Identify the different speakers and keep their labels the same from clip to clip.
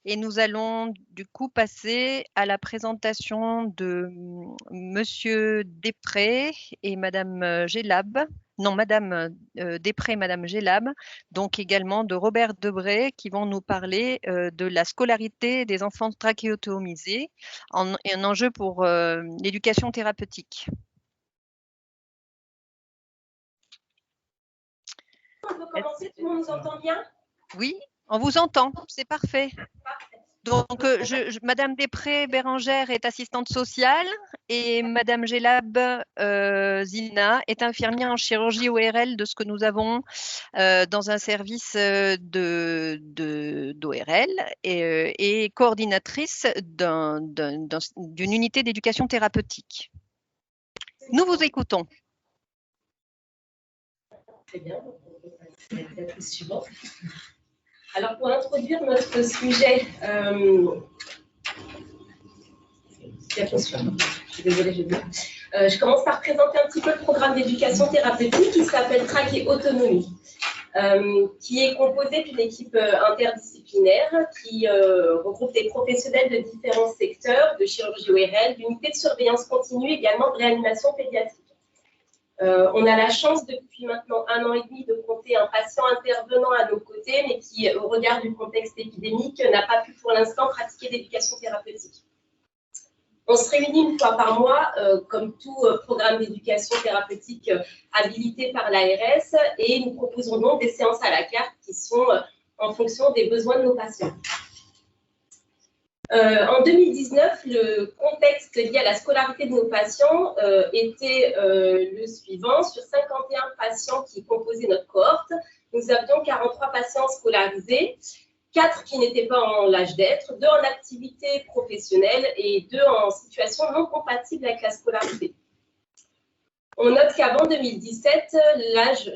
Speaker 1: Et nous allons du coup passer à la présentation de Monsieur Després et Madame Gelab. Non, Madame Després et Madame Gelab, donc également de Robert Debré, qui vont nous parler de la scolarité des enfants trachéotomisés, un enjeu pour l'éducation thérapeutique.
Speaker 2: On peut commencer, tout le monde nous entend bien?
Speaker 1: Oui, on vous entend, c'est parfait. Donc, Madame Després Bérangère est assistante sociale et Madame Gelab Zina est infirmière en chirurgie ORL de ce que nous avons dans un service d'ORL et coordinatrice d'une unité d'éducation thérapeutique. Nous vous écoutons.
Speaker 2: Très bien, on va passer à la diapositive suivante. Alors, pour introduire notre sujet, je suis désolée, je commence par présenter un petit peu le programme d'éducation thérapeutique qui s'appelle Trachéotonomie, qui est composé d'une équipe interdisciplinaire qui regroupe des professionnels de différents secteurs, de chirurgie ORL, d'unités de surveillance continue, également de réanimation pédiatrique. On a la chance depuis maintenant 1 an et demi de compter un patient intervenant à nos côtés, mais qui, au regard du contexte épidémique, n'a pas pu pour l'instant pratiquer d'éducation thérapeutique. On se réunit une fois par mois, comme tout programme d'éducation thérapeutique habilité par l'ARS, et nous proposons donc des séances à la carte qui sont en fonction des besoins de nos patients. En 2019, le contexte lié à la scolarité de nos patients était le suivant. Sur 51 patients qui composaient notre cohorte, nous avions 43 patients scolarisés, 4 qui n'étaient pas en l'âge d'être, 2 en activité professionnelle et 2 en situation non compatible avec la scolarité. On note qu'avant 2017, l'âge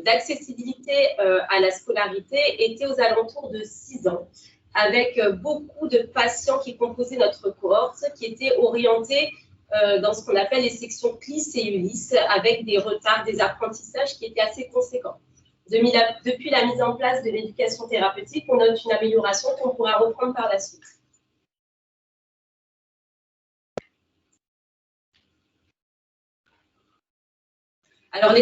Speaker 2: d'accessibilité à la scolarité était aux alentours de 6 ans, avec beaucoup de patients qui composaient notre cohorte, qui étaient orientés dans ce qu'on appelle les sections CLIS et ULIS, avec des retards, des apprentissages qui étaient assez conséquents. Depuis la mise en place de l'éducation thérapeutique, on note une amélioration qu'on pourra reprendre par la suite. Alors,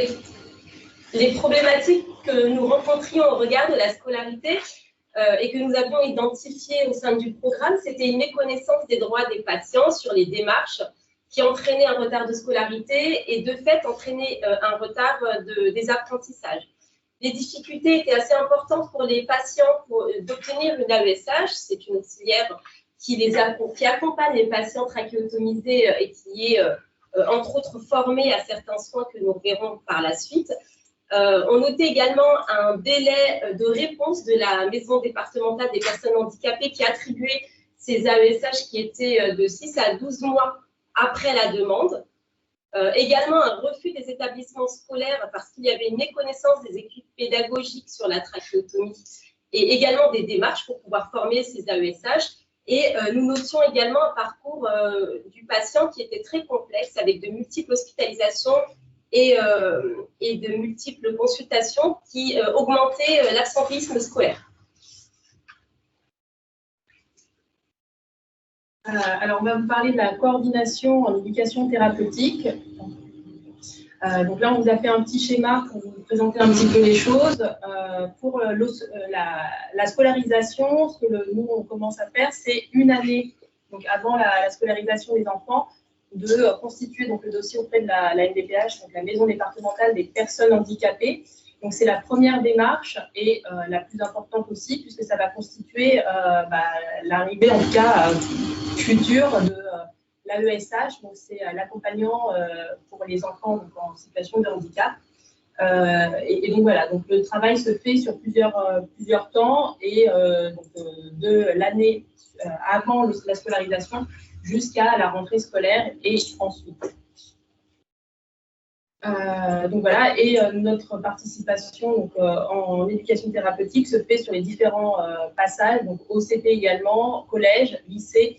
Speaker 2: les problématiques que nous rencontrions au regard de la scolarité et que nous avions identifiées au sein du programme, c'était une méconnaissance des droits des patients sur les démarches qui entraînaient un retard de scolarité et de fait entraînaient un retard des apprentissages. Les difficultés étaient assez importantes pour les patients d'obtenir une AESH, c'est une auxiliaire qui accompagne les patients trachéotomisés et qui est entre autres formée à certains soins que nous verrons par la suite. On notait également un délai de réponse de la maison départementale des personnes handicapées qui attribuait ces AESH qui étaient de 6 à 12 mois après la demande. Également un refus des établissements scolaires parce qu'il y avait une méconnaissance des équipes pédagogiques sur la trachéotomie et également des démarches pour pouvoir former ces AESH. Et nous notions également un parcours du patient qui était très complexe avec de multiples hospitalisations et de multiples consultations qui augmentaient l'absentéisme scolaire. Alors, on va vous parler de la coordination en éducation thérapeutique. Donc là, on vous a fait un petit schéma pour vous présenter un petit peu les choses. Pour la scolarisation, ce que nous, on commence à faire, c'est une année, donc avant la scolarisation des enfants, de constituer donc, le dossier auprès de la MDPH, donc la Maison départementale des personnes handicapées. Donc, c'est la première démarche et la plus importante aussi, puisque ça va constituer l'arrivée, en tout cas, future de l'AESH. Donc, c'est l'accompagnant pour les enfants donc, en situation de handicap. Et donc, voilà, donc, le travail se fait sur plusieurs temps et donc, de l'année avant la scolarisation jusqu'à la rentrée scolaire et ensuite. Donc voilà, et notre participation donc, en éducation thérapeutique se fait sur les différents passages, donc au CP également, collège, lycée,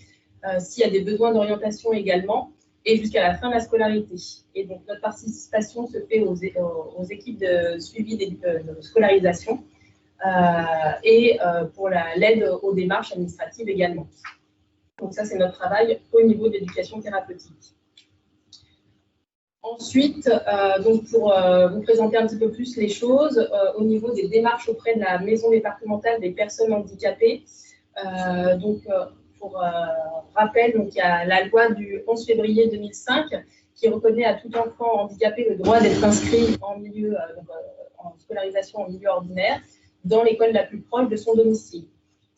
Speaker 2: s'il y a des besoins d'orientation également, et jusqu'à la fin de la scolarité. Et donc notre participation se fait aux équipes de suivi de scolarisation, et pour l'aide aux démarches administratives également. Donc ça, c'est notre travail au niveau de l'éducation thérapeutique. Ensuite, donc pour vous présenter un petit peu plus les choses, au niveau des démarches auprès de la maison départementale des personnes handicapées, pour rappel, donc, il y a la loi du 11 février 2005 qui reconnaît à tout enfant handicapé le droit d'être inscrit en scolarisation en milieu ordinaire dans l'école la plus proche de son domicile.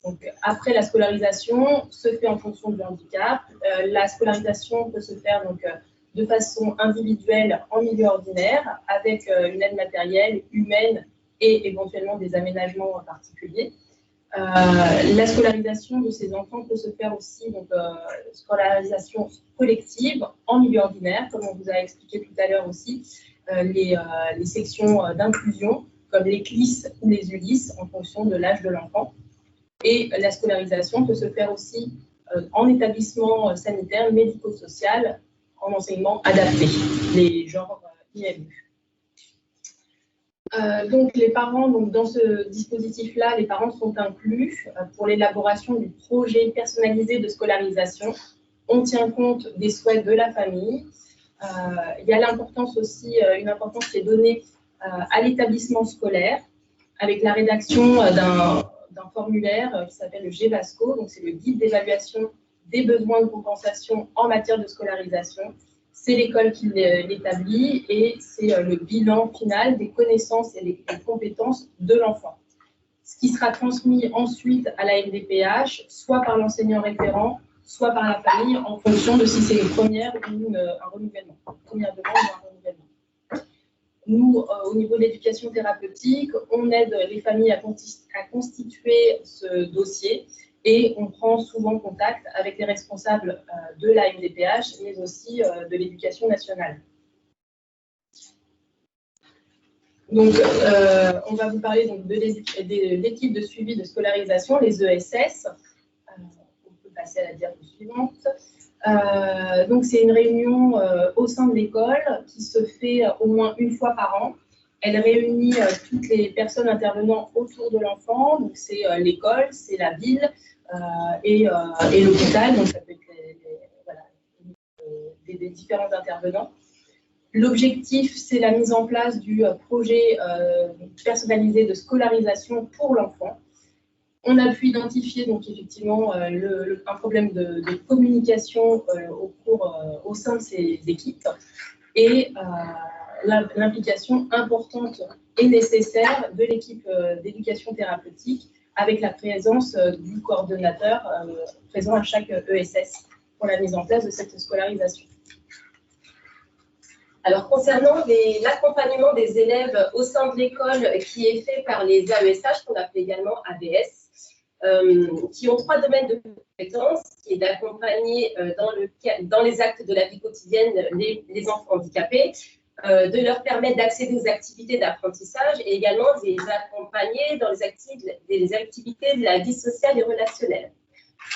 Speaker 2: Donc, après la scolarisation se fait en fonction du handicap. La scolarisation peut se faire donc, de façon individuelle en milieu ordinaire avec une aide matérielle, humaine et éventuellement des aménagements particuliers. La scolarisation de ces enfants peut se faire aussi, donc scolarisation collective en milieu ordinaire, comme on vous a expliqué tout à l'heure aussi, les sections d'inclusion, comme les CLIS ou les ULIS, en fonction de l'âge de l'enfant. Et la scolarisation peut se faire aussi en établissement sanitaire, médico-social, en enseignement adapté, les genres IMU. Donc les parents, donc dans ce dispositif-là, les parents sont inclus pour l'élaboration du projet personnalisé de scolarisation. On tient compte des souhaits de la famille. Il y a l'importance aussi, une importance qui est donnée à l'établissement scolaire avec la rédaction d'un formulaire qui s'appelle le GEVASCO, donc c'est le guide d'évaluation des besoins de compensation en matière de scolarisation. C'est l'école qui l'établit et c'est le bilan final des connaissances et des compétences de l'enfant. Ce qui sera transmis ensuite à la MDPH, soit par l'enseignant référent, soit par la famille, en fonction de si c'est une première ou un renouvellement. Première demande ou un renouvellement. Nous, au niveau de l'éducation thérapeutique, on aide les familles à constituer ce dossier. Et on prend souvent contact avec les responsables de la MDPH, mais aussi de l'éducation nationale. Donc, on va vous parler donc, de l'équipe de suivi de scolarisation, les ESS. On peut passer à la diapo suivante. Donc, c'est une réunion au sein de l'école qui se fait au moins une fois par an. Elle réunit toutes les personnes intervenant autour de l'enfant. Donc, c'est l'école, c'est la ville, et l'hôpital, donc ça peut être des différents intervenants. L'objectif, c'est la mise en place du projet personnalisé de scolarisation pour l'enfant. On a pu identifier donc effectivement un problème de communication au sein de ces équipes et l'implication importante et nécessaire de l'équipe d'éducation thérapeutique avec la présence du coordonnateur présent à chaque ESS pour la mise en place de cette scolarisation. Alors, concernant l'accompagnement des élèves au sein de l'école qui est fait par les AESH, qu'on appelle également AVS, qui ont 3 domaines de compétences, qui est d'accompagner dans les actes de la vie quotidienne les enfants handicapés, de leur permettre d'accéder aux activités d'apprentissage et également de les accompagner dans les activités de la vie sociale et relationnelle.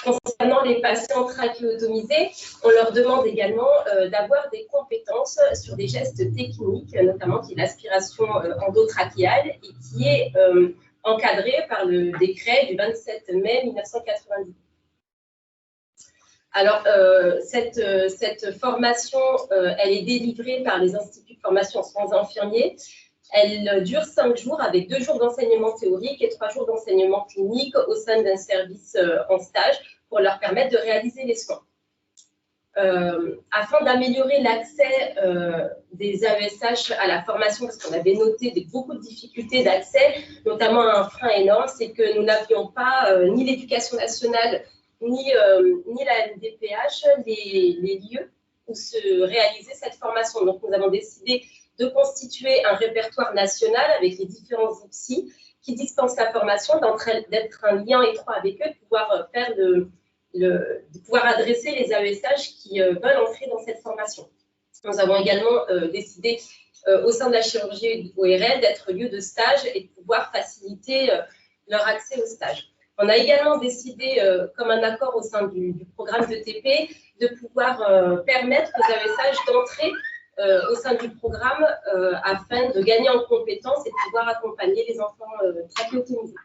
Speaker 2: Concernant les patients trachéotomisés, on leur demande également d'avoir des compétences sur des gestes techniques, notamment qui est l'aspiration endotrachéale et qui est encadré par le décret du 27 mai 1990. Alors, cette formation, elle est délivrée par les instituts de formation en soins infirmiers. Elle dure 5 jours avec 2 jours d'enseignement théorique et 3 jours d'enseignement clinique au sein d'un service en stage pour leur permettre de réaliser les soins. Afin d'améliorer l'accès des AESH à la formation, parce qu'on avait noté beaucoup de difficultés d'accès, notamment un frein énorme, c'est que nous n'avions pas ni l'éducation nationale ni la MDPH les lieux où se réalisait cette formation. Donc, nous avons décidé de constituer un répertoire national avec les différents IPSI qui dispensent la formation, d'être un lien étroit avec eux, de pouvoir faire de pouvoir adresser les AESH qui veulent entrer dans cette formation. Nous avons également décidé au sein de la chirurgie ORL d'être lieu de stage et de pouvoir faciliter leur accès au stage. On a également décidé, comme un accord au sein du programme de TP, de pouvoir permettre aux AESH d'entrer au sein du programme afin de gagner en compétences et de pouvoir accompagner les enfants trachéotomisés.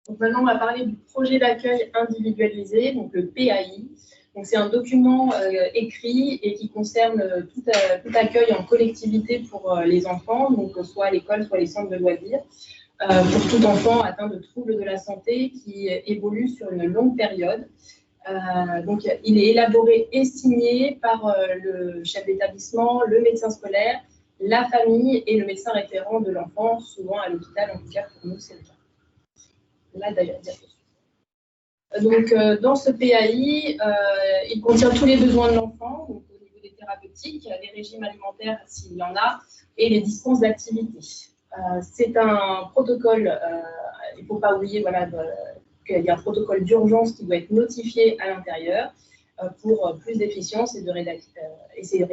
Speaker 3: Donc maintenant, on va parler du projet d'accueil individualisé, donc le PAI. Donc c'est un document écrit et qui concerne tout accueil en collectivité pour les enfants, donc soit à l'école, soit les centres de loisirs, pour tout enfant atteint de troubles de la santé qui évolue sur une longue période. Donc il est élaboré et signé par le chef d'établissement, le médecin scolaire, la famille et le médecin référent de l'enfant, souvent à l'hôpital, en tout cas pour nous c'est le cas. Là d'ailleurs. Donc, dans ce PAI, il contient tous les besoins de l'enfant, au niveau des thérapeutiques, les régimes alimentaires s'il y en a, et les dispenses d'activités. C'est un protocole, il ne faut pas oublier voilà, qu'il y a un protocole d'urgence qui doit être notifié à l'intérieur pour plus d'efficience et c'est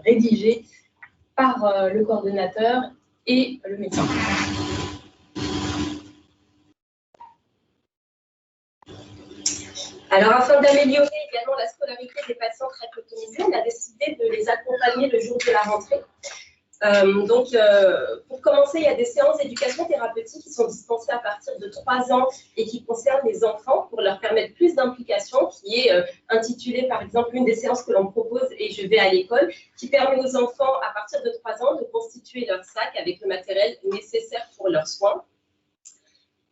Speaker 3: rédigé par le coordonnateur et le médecin.
Speaker 2: Alors, afin d'améliorer également la scolarité des patients trachéotomisés, on a décidé de les accompagner le jour de la rentrée. Pour commencer, il y a des séances d'éducation thérapeutique qui sont dispensées à partir de 3 ans et qui concernent les enfants pour leur permettre plus d'implication, qui est intitulée par exemple une des séances que l'on propose et je vais à l'école, qui permet aux enfants à partir de 3 ans de constituer leur sac avec le matériel nécessaire pour leurs soins.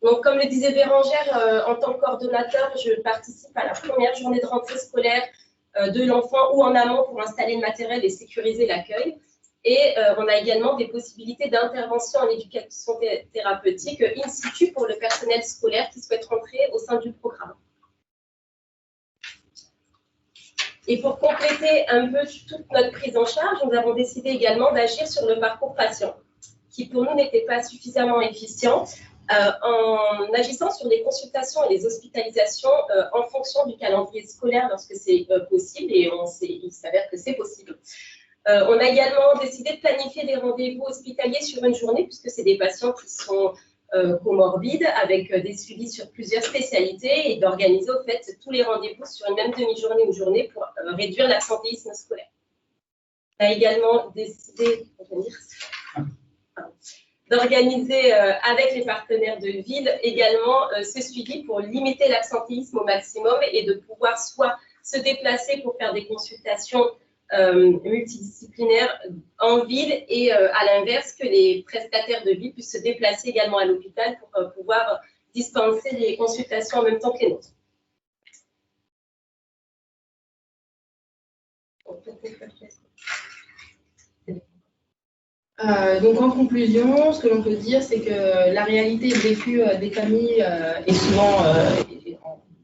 Speaker 2: Donc, comme le disait Bérangère, en tant que coordonnateur, je participe à la première journée de rentrée scolaire de l'enfant ou en amont pour installer le matériel et sécuriser l'accueil. Et on a également des possibilités d'intervention en éducation thérapeutique in situ pour le personnel scolaire qui souhaite rentrer au sein du programme. Et pour compléter un peu toute notre prise en charge, nous avons décidé également d'agir sur le parcours patient, qui pour nous n'était pas suffisamment efficient. En agissant sur les consultations et les hospitalisations en fonction du calendrier scolaire lorsque c'est possible, et il s'avère que c'est possible. On a également décidé de planifier des rendez-vous hospitaliers sur une journée, puisque c'est des patients qui sont comorbides, avec des suivis sur plusieurs spécialités, et d'organiser au fait tous les rendez-vous sur une même demi-journée ou journée pour réduire l'absentéisme scolaire. On a également décidé d'organiser avec les partenaires de ville également ce suivi pour limiter l'absentéisme au maximum et de pouvoir soit se déplacer pour faire des consultations multidisciplinaires en ville et à l'inverse que les prestataires de ville puissent se déplacer également à l'hôpital pour pouvoir dispenser les consultations en même temps que les nôtres.
Speaker 3: Donc en conclusion, ce que l'on peut dire, c'est que la réalité vécue des familles est souvent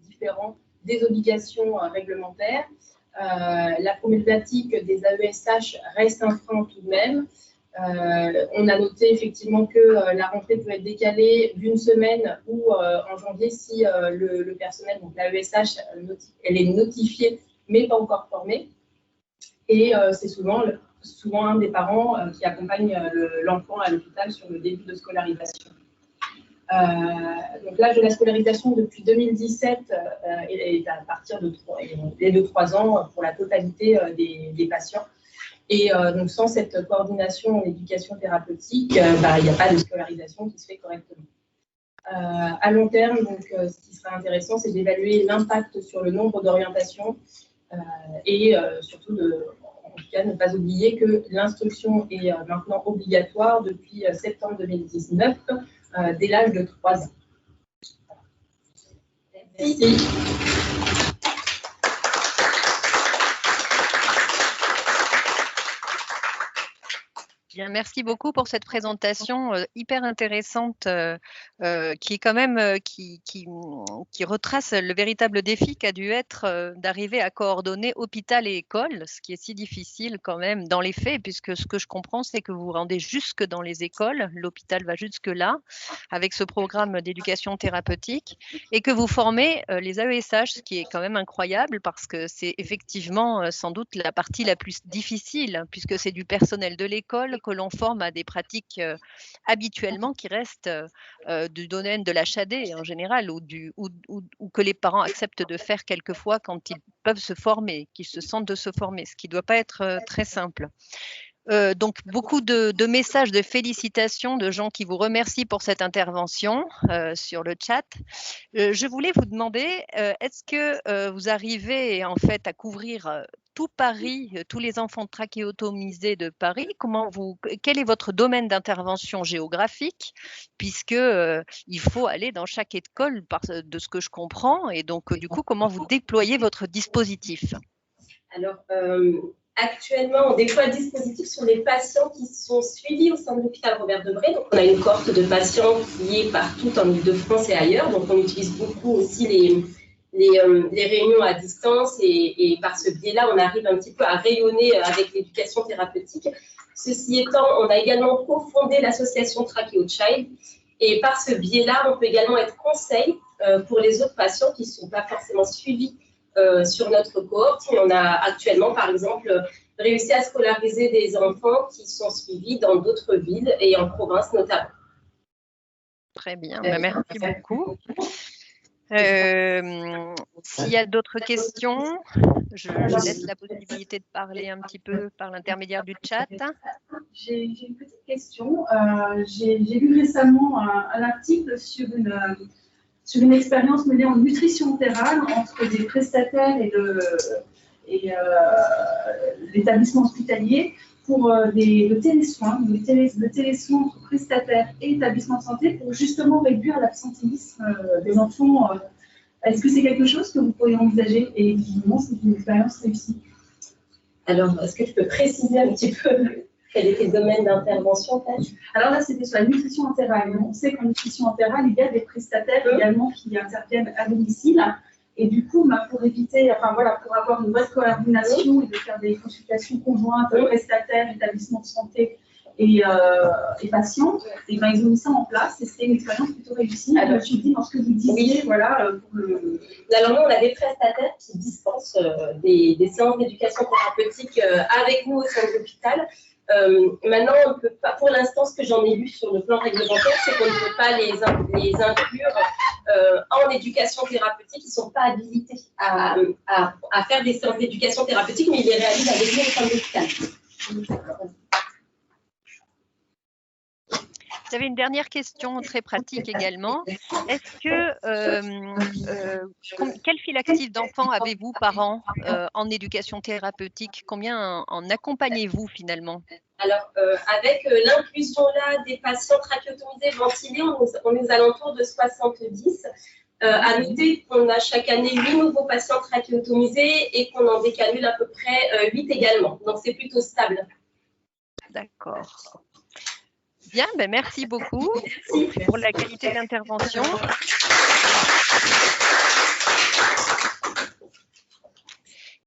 Speaker 3: différente des obligations réglementaires. La problématique des AESH reste un frein tout de même. On a noté effectivement que la rentrée peut être décalée d'une semaine ou en janvier si le personnel, donc l'AESH, elle est notifiée mais pas encore formée. Et c'est souvent un des parents qui accompagne l'enfant à l'hôpital sur le début de scolarisation. Donc l'âge de la scolarisation depuis 2017 est à partir de 3 ans pour la totalité des patients. Et donc sans cette coordination en éducation thérapeutique, il n'y a pas de scolarisation qui se fait correctement. À long terme, donc, ce qui serait intéressant, c'est d'évaluer l'impact sur le nombre d'orientations et surtout en tout cas, ne pas oublier que l'instruction est maintenant obligatoire depuis septembre 2019, dès l'âge de 3 ans. Merci.
Speaker 1: Bien, merci beaucoup pour cette présentation hyper intéressante qui est quand même qui retrace le véritable défi qu'a dû être d'arriver à coordonner hôpital et école, ce qui est si difficile quand même dans les faits, puisque ce que je comprends, c'est que vous vous rendez jusque dans les écoles, l'hôpital va jusque là, avec ce programme d'éducation thérapeutique, et que vous formez les AESH, ce qui est quand même incroyable, parce que c'est effectivement sans doute la partie la plus difficile, puisque c'est du personnel de l'école que l'on forme à des pratiques habituellement qui restent du domaine de la chadée en général ou que les parents acceptent de faire quelquefois quand ils peuvent se former, qu'ils se sentent de se former, ce qui ne doit pas être très simple. Donc, beaucoup de messages de félicitations de gens qui vous remercient pour cette intervention sur le chat. Je voulais vous demander, est-ce que vous arrivez en fait à couvrir tout Paris, tous les enfants trachéotomisés de Paris? Quel est votre domaine d'intervention géographique? Puisque il faut aller dans chaque école, de ce que je comprends, et donc du coup, comment vous déployez votre dispositif?
Speaker 2: Alors, actuellement, on déploie le dispositif sur les patients qui sont suivis au sein de l'hôpital Robert Debré. Donc, on a une cohorte de patients qui est partout en Ile-de-France et ailleurs. Donc, on utilise beaucoup aussi les réunions à distance et par ce biais-là, on arrive un petit peu à rayonner avec l'éducation thérapeutique. Ceci étant, on a également cofondé l'association Trachéo Child et par ce biais-là, on peut également être conseil pour les autres patients qui ne sont pas forcément suivis sur notre cohorte. Et on a actuellement, par exemple, réussi à scolariser des enfants qui sont suivis dans d'autres villes et en province notamment.
Speaker 1: Très bien, merci beaucoup. S'il y a d'autres questions, je laisse la possibilité de parler un petit peu par l'intermédiaire du chat.
Speaker 4: J'ai une petite question. J'ai lu récemment un article sur une expérience menée en nutrition entérale entre des prestataires et l'établissement hospitalier pour le télésoin, le télésoin entre prestataires et établissements de santé pour justement réduire l'absentéisme des enfants. Est-ce que c'est quelque chose que vous pourriez envisager? Et évidemment, c'est une expérience réussie.
Speaker 2: Alors, est-ce que tu peux préciser un petit peu quel était le domaine d'intervention en fait?
Speaker 4: Alors là, c'était sur la nutrition entérale. On sait qu'en nutrition entérale, il y a des prestataires également qui interviennent à domicile. Et du coup, pour éviter, pour avoir une bonne coordination et de faire des consultations conjointes prestataires, établissements de santé et patients, et ils ont mis ça en place et c'était une expérience plutôt réussie. Alors, je dis dans ce que vous disiez,
Speaker 2: Alors nous, on a des prestataires qui dispensent des séances d'éducation thérapeutique avec nous au sein de l'hôpital. Maintenant, on ne peut pas, pour l'instant, ce que j'en ai lu sur le plan réglementaire, c'est qu'on ne peut pas les inclure en éducation thérapeutique. Ils ne sont pas habilités à faire des séances d'éducation thérapeutique, mais ils les réalisent avec nous au sein de l'hôpital.
Speaker 1: J'avais une dernière question très pratique également. Est-ce que quel fil actif d'enfants avez-vous par an en éducation thérapeutique? Combien en accompagnez-vous finalement?
Speaker 2: Alors, avec l'inclusion là des patients trachéotomisés ventilés, on est aux alentours de 70. À noter qu'on a chaque année 8 nouveaux patients trachéotomisés et qu'on en décalule à peu près 8 également. Donc, c'est plutôt stable.
Speaker 1: D'accord. Bien, merci beaucoup pour la qualité de l'intervention.